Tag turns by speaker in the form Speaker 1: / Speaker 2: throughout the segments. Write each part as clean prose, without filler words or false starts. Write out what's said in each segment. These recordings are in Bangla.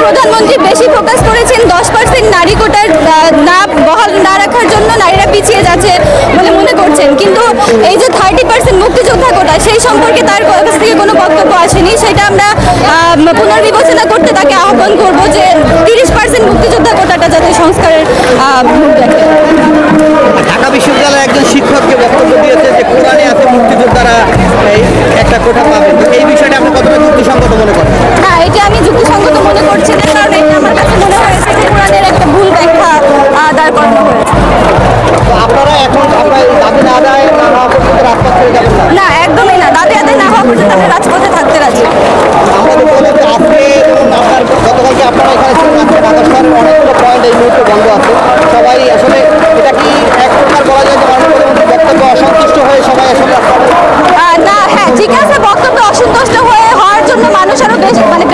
Speaker 1: প্রধানমন্ত্রী বেশি ফোকাস করেছেন 10% নারী কোটার না বহাল না রাখার জন্য নারীরা পিছিয়ে যাচ্ছে বলে মনে করছেন, কিন্তু এই যে 30% মুক্তিযোদ্ধা কোটা সেই সম্পর্কে তার কাছ থেকে কোনো বক্তব্য আসেনি। সেটা আমরা পুনর্বিবেচনা করতে তাকে আহ্বান করব যে 30% মুক্তিযোদ্ধা কোটাটা যাতে সংস্কারের মুখ দেখে।
Speaker 2: ঢাকা বিশ্ববিদ্যালয়ের একজন শিক্ষককে বক্তব্য দিয়েছে যে কোরআনে আছে মুক্তিযোদ্ধারা একটা কোটা পাবে, এই বিষয়টা আপনি কতটা যুক্তিসঙ্গত মনে করেন?
Speaker 1: না, এটা আমি যুক্তিসঙ্গত মনে করছি না, কারণ এটা আমার কাছে মনে হয়েছে যে কোরআনের একটা ভুল ব্যাখ্যা দাঁড় করানো হয়েছে।
Speaker 2: তো আপনারা এখন দাবি না আদায় না হওয়া পর্যন্ত রাজপথ ছেড়ে যাবেন না?
Speaker 1: না, একদমই না, দাবি আদায় না হওয়া পর্যন্ত আমরা রাজপথে থাকতে রাজি।
Speaker 2: আমাদের বলে যে আজকে আপনার গতকালকে আপনারা এখানে ছিলেন, আজকে ঢাকা শহরের অনেকগুলো পয়েন্ট এই মুহূর্তে বন্ধ আছে। সবাই আসলে এটা কি এক প্রকার বলা যায় যে মানুষের বক্তব্য অসন্তুষ্ট হয়ে সবাই আসলে
Speaker 1: না, হ্যাঁ ঠিক আছে, বক্তব্য অসন্তুষ্ট হওয়ার জন্য মানুষ আরো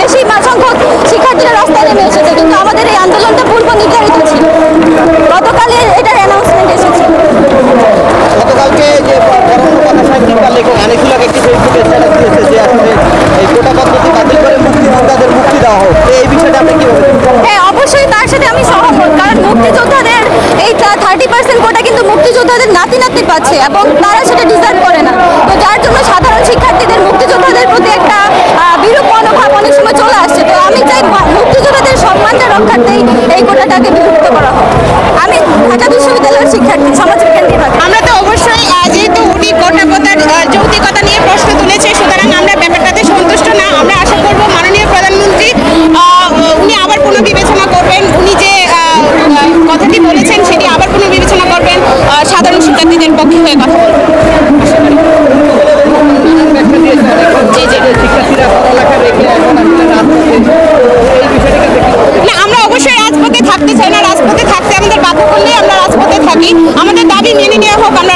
Speaker 1: বেশি সংখ্যক শিক্ষার্থীরা রাস্তায় নেমে এসেছে, কিন্তু আমাদের এই আন্দোলনটা পূর্ব নির্ধারিত ছিল। গতকালে এটার অ্যানাউন্সমেন্ট এসেছে।
Speaker 2: গতকালকে যে কথা সাহিত্যিক লেখক আনিসুল হক একটি ফেসবুকে স্ট্যাটাস দিয়েছে যে আসলে এই কোটা পদ্ধতি বাতিল করে মুক্তিযোদ্ধাদের মুক্তি দেওয়া হোক, এই বিষয়টা আপনি কি বলবেন?
Speaker 1: হ্যাঁ, অবশ্যই তার সাথে আমি সহমত, কারণ মুক্তিযোদ্ধাদের এই 30% কোটা কিন্তু মুক্তিযোদ্ধাদের নাতি পাচ্ছে এবং তারা সেটা ডিজার্ভ করে না। তো যার জন্য সাধারণ শিক্ষার্থীদের মুক্তিযোদ্ধাদের প্রতি একটা বিরূপ মনোভাব অনেক সময় চলে আসছে। তো আমি চাই মুক্তিযোদ্ধাদের সম্মানটা রক্ষার্থেই এই কোটাটাকে বিলুপ্ত করা হোক। আমি ঢাকা বিশ্ববিদ্যালয়ের শিক্ষার্থী, সমাজবিজ্ঞান বিভাগ।
Speaker 3: আমরা তো অবশ্যই যেহেতু উনি কোটা প্রথার যৌক্তিকতা নিয়ে প্রশ্ন তুলেছে, সুতরাং আমরা ব্যাপারটাতে সন্তুষ্ট না। আমরা আশা করব মাননীয় প্রধানমন্ত্রী উনি আবার পুনর্বিবেচনা করবেন, উনি যে কথাটি বলেছেন সেটি আবার পুনর্বিবেচনা করবেন, সাধারণ শিক্ষার্থীদের পক্ষে হয়ে কথা বলবেন। না, আমরা অবশ্যই রাজপথে থাকতে চাই না, রাজপথে থাকতে আমাদের বাধ্য করলে আমরা রাজপথে থাকি। আমাদের দাবি মেনে নেওয়া হোক, আমরা